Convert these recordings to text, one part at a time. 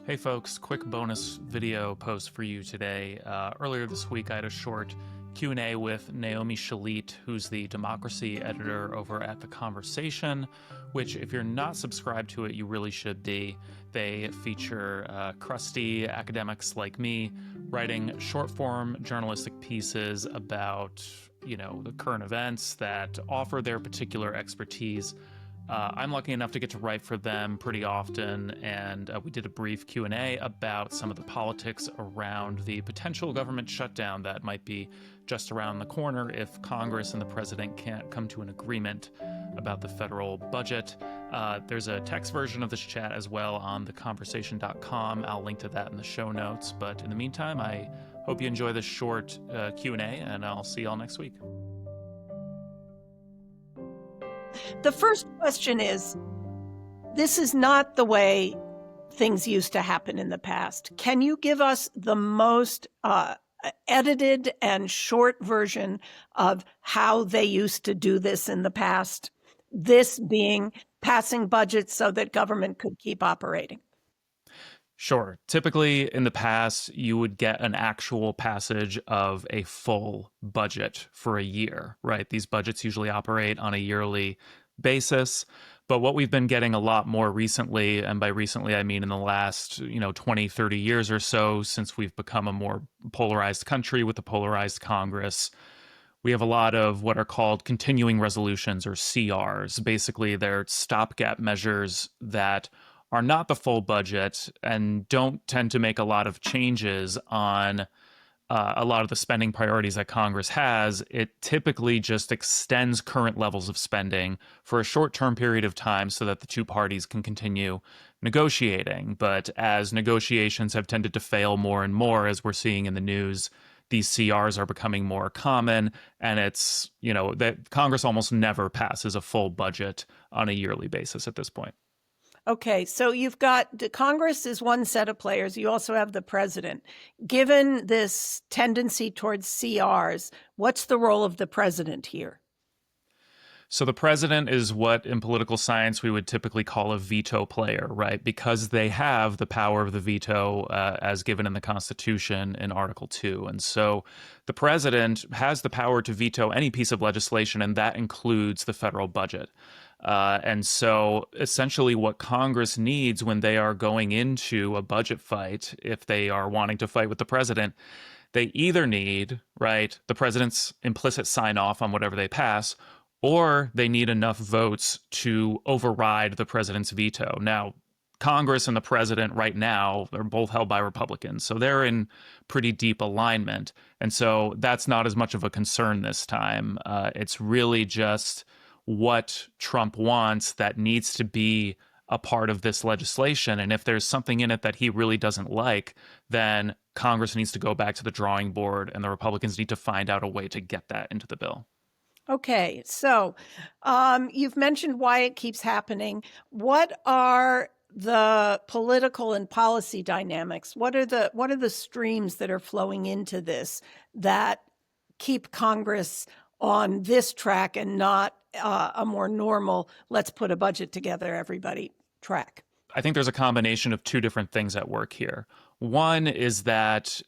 Hey folks, quick bonus video post for you today. Earlier this week, I had a short Q&A with Naomi Shalit, who's the democracy editor over at The Conversation, which if you're not subscribed to it, you really should be. They feature crusty academics like me writing short-form journalistic pieces about, the current events that offer their particular expertise. I'm lucky enough to get to write for them pretty often, and we did a brief Q&A about some of the politics around the potential government shutdown that might be just around the corner if Congress and the president can't come to an agreement about the federal budget. There's a text version of this chat as well on theconversation.com. I'll link to that in the show notes. But in the meantime, I hope you enjoy this short Q&A, and I'll see y'all next week. The first question is, this is not the way things used to happen in the past. Can you give us the most edited and short version of how they used to do this in the past? This being passing budgets so that government could keep operating. Sure. Typically, in the past, you would get an actual passage of a full budget for a year, right? These budgets usually operate on a yearly basis. But what we've been getting a lot more recently, and by recently, I mean in the last, 20, 30 years or so, since we've become a more polarized country with a polarized Congress, we have a lot of what are called continuing resolutions or CRs. Basically, they're stopgap measures that are not the full budget and don't tend to make a lot of changes on a lot of the spending priorities that Congress has. It typically just extends current levels of spending for a short-term period of time so that the two parties can continue negotiating. But as negotiations have tended to fail more and more, as we're seeing in the news, these CRs are becoming more common, and it's, that Congress almost never passes a full budget on a yearly basis at this point. Okay, so you've got the Congress is one set of players. You also have the president. Given this tendency towards CRs, what's the role of the president here? So the president is what in political science we would typically call a veto player, right? Because they have the power of the veto as given in the Constitution in Article 2. And so the president has the power to veto any piece of legislation, and that includes the federal budget. And so essentially what Congress needs when they are going into a budget fight, if they are wanting to fight with the president, they either need, right, the president's implicit sign off on whatever they pass, or they need enough votes to override the president's veto. Now, Congress and the president right now are both held by Republicans, so they're in pretty deep alignment. And so that's not as much of a concern this time. It's really just what Trump wants that needs to be a part of this legislation. And if there's something in it that he really doesn't like, then Congress needs to go back to the drawing board and the Republicans need to find out a way to get that into the bill. Okay, so you've mentioned why it keeps happening. What are the political and policy dynamics? What are the streams that are flowing into this that keep Congress on this track and not a more normal, let's put a budget together, everybody track? I think there's a combination of two different things at work here. One is that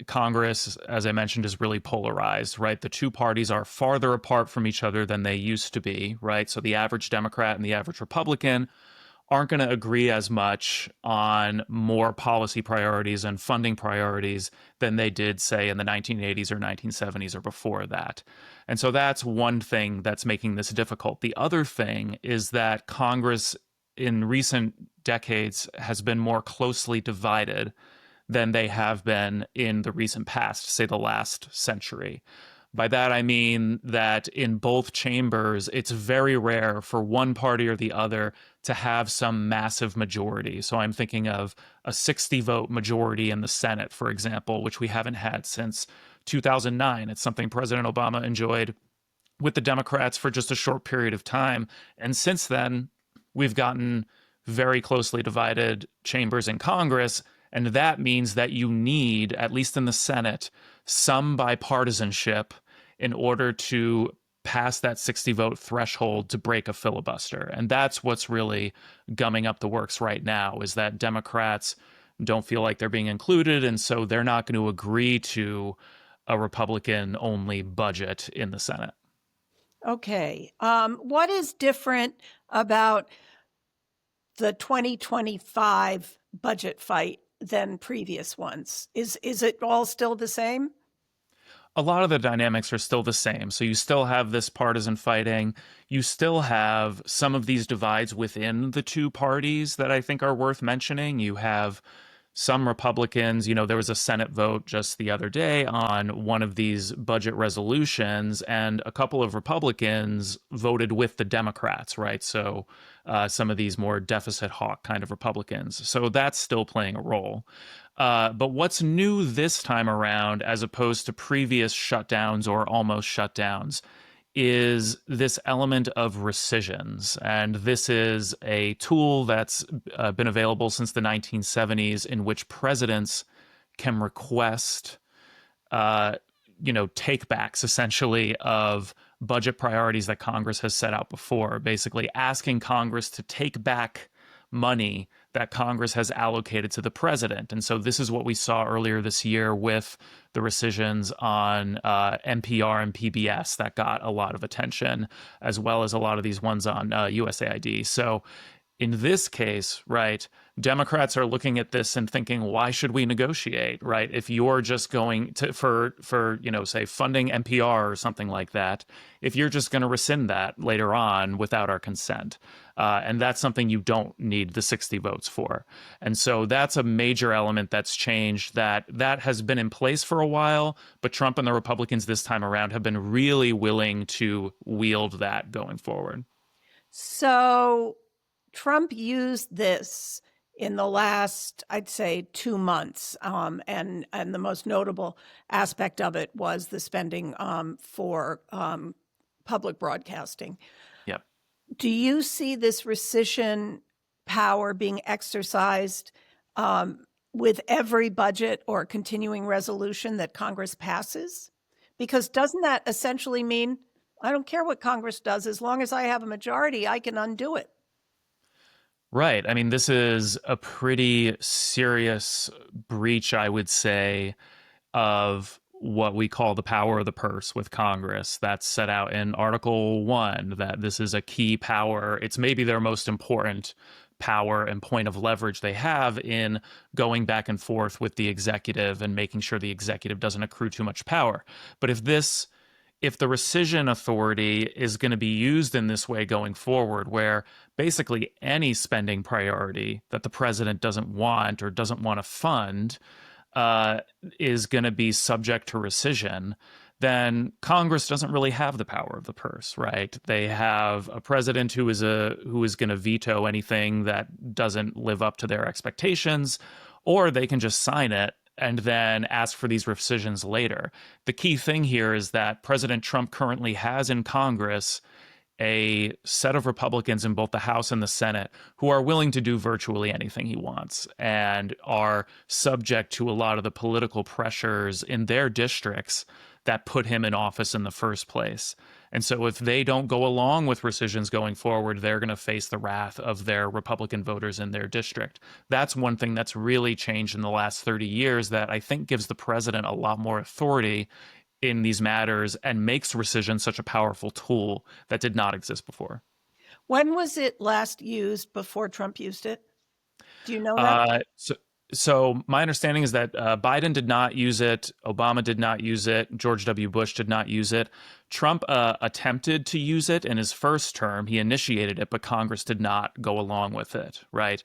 Congress, as I mentioned, is really polarized, right? The two parties are farther apart from each other than they used to be, right? So the average Democrat and the average Republican aren't going to agree as much on more policy priorities and funding priorities than they did, say, in the 1980s or 1970s or before that. And so that's one thing that's making this difficult. The other thing is that Congress in recent decades has been more closely divided than they have been in the recent past, say the last century. By that, I mean that in both chambers, it's very rare for one party or the other to have some massive majority. So I'm thinking of a 60-vote majority in the Senate, for example, which we haven't had since 2009. It's something President Obama enjoyed with the Democrats for just a short period of time. And since then, we've gotten very closely divided chambers in Congress. And that means that you need, at least in the Senate, some bipartisanship in order to pass that 60-vote threshold to break a filibuster. And that's what's really gumming up the works right now, is that Democrats don't feel like they're being included. And so they're not going to agree to a Republican only budget in the Senate. Okay. What is different about the 2025 budget fight than previous ones? Is it all still the same? A lot of the dynamics are still the same. So you still have this partisan fighting. You still have some of these divides within the two parties that I think are worth mentioning. You have some Republicans, there was a Senate vote just the other day on one of these budget resolutions, and a couple of Republicans voted with the Democrats, right? So some of these more deficit hawk kind of Republicans. So that's still playing a role. But what's new this time around, as opposed to previous shutdowns or almost shutdowns, is this element of rescissions. And this is a tool that's been available since the 1970s, in which presidents can request, take backs essentially of budget priorities that Congress has set out before, basically asking Congress to take back money that Congress has allocated to the president. And so this is what we saw earlier this year with the rescissions on NPR and PBS that got a lot of attention, as well as a lot of these ones on USAID. So in this case, right, Democrats are looking at this and thinking, why should we negotiate, right? If you're just going to, for say funding NPR or something like that, if you're just going to rescind that later on without our consent. And that's something you don't need the 60 votes for. And so that's a major element that's changed, that has been in place for a while, but Trump and the Republicans this time around have been really willing to wield that going forward. So Trump used this in the last, I'd say, 2 months. And the most notable aspect of it was the spending for public broadcasting. Yep. Do you see this rescission power being exercised with every budget or continuing resolution that Congress passes? Because doesn't that essentially mean, I don't care what Congress does, as long as I have a majority, I can undo it? Right. I mean, this is a pretty serious breach, I would say, of what we call the power of the purse with Congress. That's set out in Article 1, that this is a key power. It's maybe their most important power and point of leverage they have in going back and forth with the executive and making sure the executive doesn't accrue too much power. But if the rescission authority is going to be used in this way going forward, where basically any spending priority that the president doesn't want or doesn't want to fund is going to be subject to rescission, then Congress doesn't really have the power of the purse, right? They have a president who is going to veto anything that doesn't live up to their expectations, or they can just sign it and then ask for these rescissions later. The key thing here is that President Trump currently has in Congress a set of Republicans in both the House and the Senate who are willing to do virtually anything he wants and are subject to a lot of the political pressures in their districts that put him in office in the first place. And so if they don't go along with rescissions going forward, they're going to face the wrath of their Republican voters in their district. That's one thing that's really changed in the last 30 years that I think gives the president a lot more authority in these matters and makes rescission such a powerful tool that did not exist before. When was it last used before Trump used it? Do you know that? So my understanding is that Biden did not use it, Obama did not use it, George W. Bush did not use it. Trump attempted to use it in his first term. He initiated it, but Congress did not go along with it, right?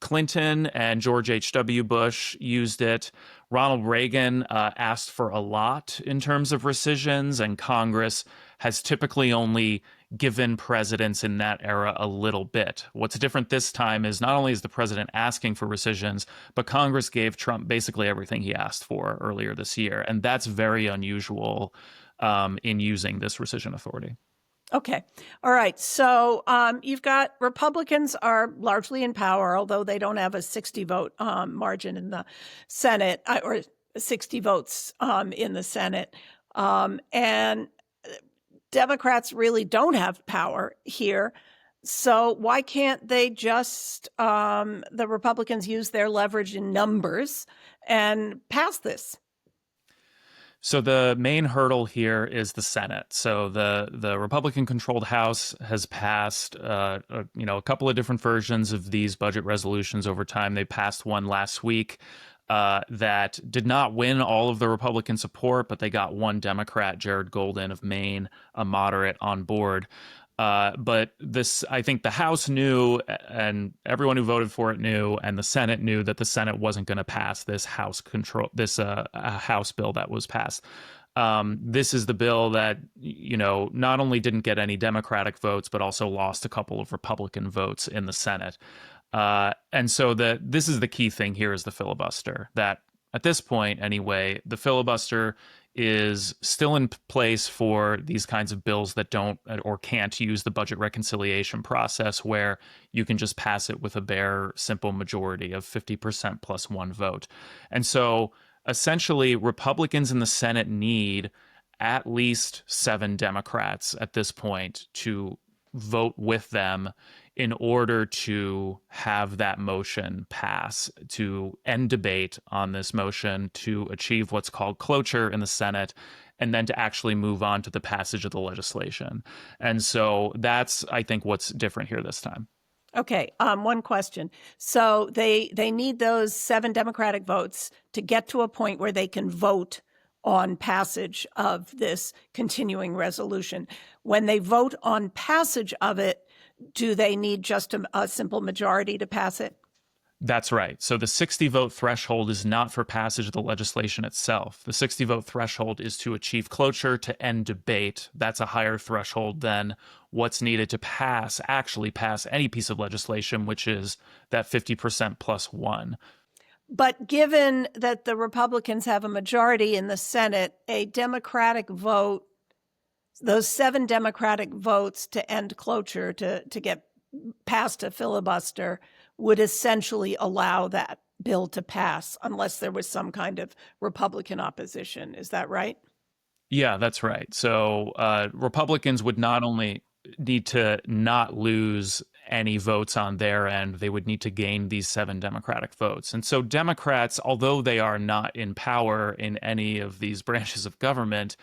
Clinton and George H.W. Bush used it. Ronald Reagan asked for a lot in terms of rescissions, and Congress has typically only given presidents in that era a little bit. What's different this time is not only is the president asking for rescissions, but Congress gave Trump basically everything he asked for earlier this year. And that's very unusual in using this rescission authority. Okay. All right. So you've got Republicans are largely in power, although they don't have a 60 vote margin in the Senate or 60 votes in the Senate. And Democrats really don't have power here. So why can't they just, the Republicans use their leverage in numbers and pass this? So the main hurdle here is the Senate. So the Republican-controlled House has passed, a couple of different versions of these budget resolutions over time. They passed one last week that did not win all of the Republican support, but they got one Democrat, Jared Golden of Maine, a moderate, on board. But this, I think the House knew, and everyone who voted for it knew, and the Senate knew that the Senate wasn't going to pass this House bill that was passed. This is the bill that, not only didn't get any Democratic votes, but also lost a couple of Republican votes in the Senate. And so this is the key thing here is the filibuster. That at this point, anyway, the filibuster is still in place for these kinds of bills that don't or can't use the budget reconciliation process, where you can just pass it with a bare, simple majority of 50% plus one vote. And so essentially, Republicans in the Senate need at least 7 Democrats at this point to vote with them in order to have that motion pass, to end debate on this motion, to achieve what's called cloture in the Senate, and then to actually move on to the passage of the legislation. And so that's, I think, what's different here this time. Okay, one question. So they need those 7 Democratic votes to get to a point where they can vote on passage of this continuing resolution. When they vote on passage of it, do they need just a simple majority to pass it? That's right. So the 60 vote threshold is not for passage of the legislation itself. The 60 vote threshold is to achieve cloture, to end debate. That's a higher threshold than what's needed to actually pass any piece of legislation, which is that 50% plus one. But given that the Republicans have a majority in the Senate, a Democratic vote, those 7 Democratic votes to end cloture, to get past a filibuster, would essentially allow that bill to pass unless there was some kind of Republican opposition. Is that right? Yeah, that's right. So Republicans would not only need to not lose any votes on their end, they would need to gain these 7 Democratic votes. And so Democrats, although they are not in power in any of these branches of government,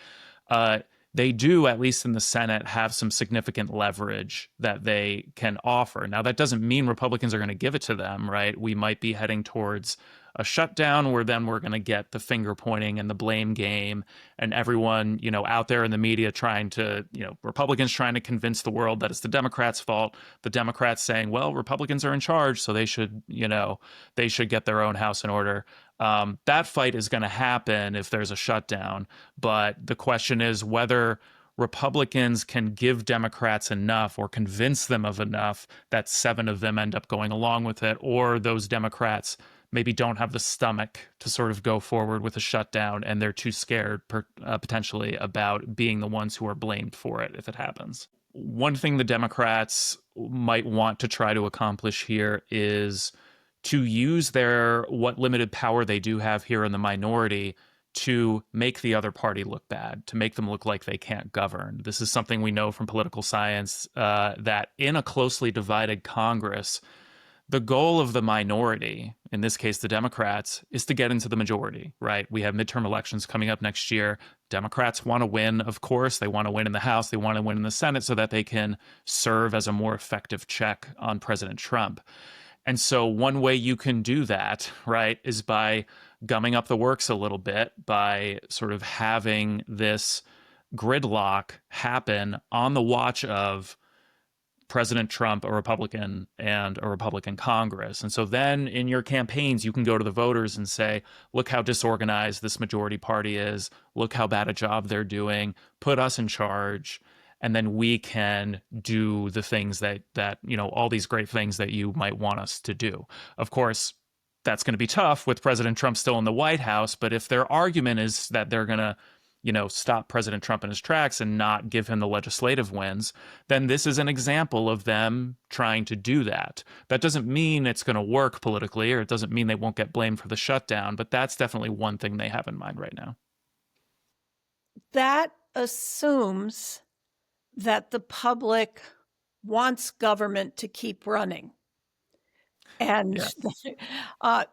they do, at least in the Senate, have some significant leverage that they can offer. Now, that doesn't mean Republicans are going to give it to them, right? We might be heading towards a shutdown where then we're going to get the finger pointing and the blame game and everyone, out there in the media trying to, Republicans trying to convince the world that it's the Democrats' fault. The Democrats saying, well, Republicans are in charge, so they should get their own house in order. That fight is going to happen if there's a shutdown. But the question is whether Republicans can give Democrats enough or convince them of enough that 7 of them end up going along with it, or those Democrats maybe don't have the stomach to sort of go forward with a shutdown and they're too scared potentially about being the ones who are blamed for it if it happens. One thing the Democrats might want to try to accomplish here is to use what limited power they do have here in the minority to make the other party look bad, to make them look like they can't govern. This is something we know from political science, that in a closely divided Congress, the goal of the minority, in this case the Democrats, is to get into the majority, right? We have midterm elections coming up next year. Democrats want to win, of course. They want to win in the House. They want to win in the Senate so that they can serve as a more effective check on President Trump. And so one way you can do that, right, is by gumming up the works a little bit, by sort of having this gridlock happen on the watch of President Trump, a Republican, and a Republican Congress. And so then in your campaigns, you can go to the voters and say, look how disorganized this majority party is. Look how bad a job they're doing. Put us in charge. And then we can do the things that all these great things that you might want us to do. Of course, that's going to be tough with President Trump still in the White House. But if their argument is that they're going to stop President Trump in his tracks and not give him the legislative wins, then this is an example of them trying to do that. That doesn't mean it's going to work politically, or it doesn't mean they won't get blamed for the shutdown, but that's definitely one thing they have in mind right now. That assumes that the public wants government to keep running. And Yeah. uh,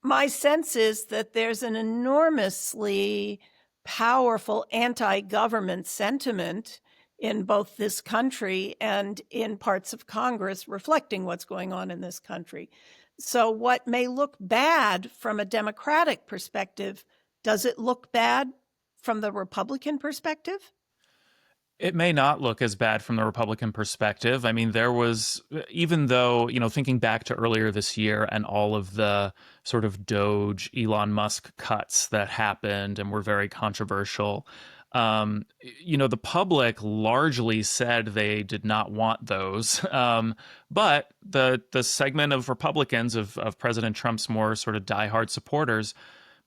my sense is that there's an enormously powerful anti-government sentiment in both this country and in parts of Congress reflecting what's going on in this country. So what may look bad from a Democratic perspective, does it look bad from the Republican perspective? It may not look as bad from the Republican perspective. I mean, there was, even though, thinking back to earlier this year and all of the sort of Doge Elon Musk cuts that happened and were very controversial, the public largely said they did not want those. But the segment of Republicans, of President Trump's more sort of diehard supporters,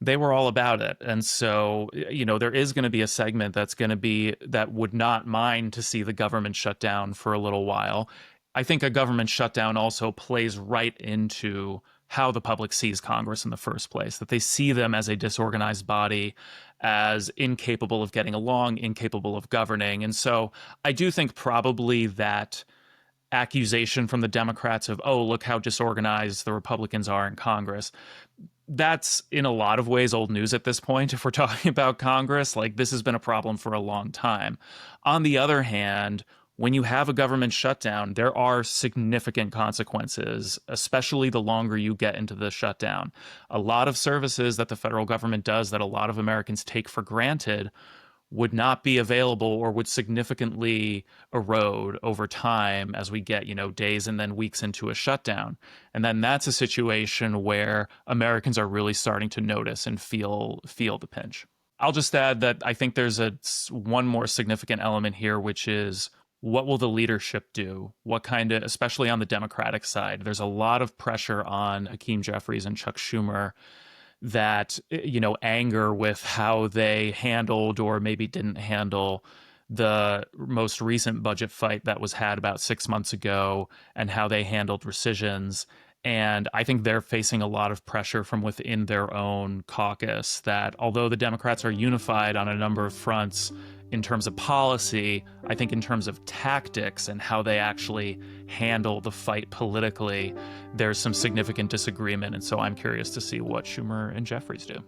they were all about it. And so, there is going to be a segment that would not mind to see the government shut down for a little while. I think a government shutdown also plays right into how the public sees Congress in the first place, that they see them as a disorganized body, as incapable of getting along, incapable of governing. And so I do think probably that accusation from the Democrats of, oh, look how disorganized the Republicans are in Congress, that's in a lot of ways old news at this point. If we're talking about Congress, like, this has been a problem for a long time. On the other hand, when you have a government shutdown, there are significant consequences, especially the longer you get into the shutdown. A lot of services that the federal government does that a lot of Americans take for granted would not be available or would significantly erode over time as we get, days and then weeks into a shutdown. And then that's a situation where Americans are really starting to notice and feel the pinch. I'll just add that I think there's one more significant element here, which is, what will the leadership do? What kind of, especially on the Democratic side, there's a lot of pressure on Hakeem Jeffries and Chuck Schumer that, anger with how they handled or maybe didn't handle the most recent budget fight that was had about 6 months ago and how they handled rescissions. And I think they're facing a lot of pressure from within their own caucus that, although the Democrats are unified on a number of fronts in terms of policy, I think in terms of tactics and how they actually handle the fight politically, there's some significant disagreement. And so I'm curious to see what Schumer and Jeffries do.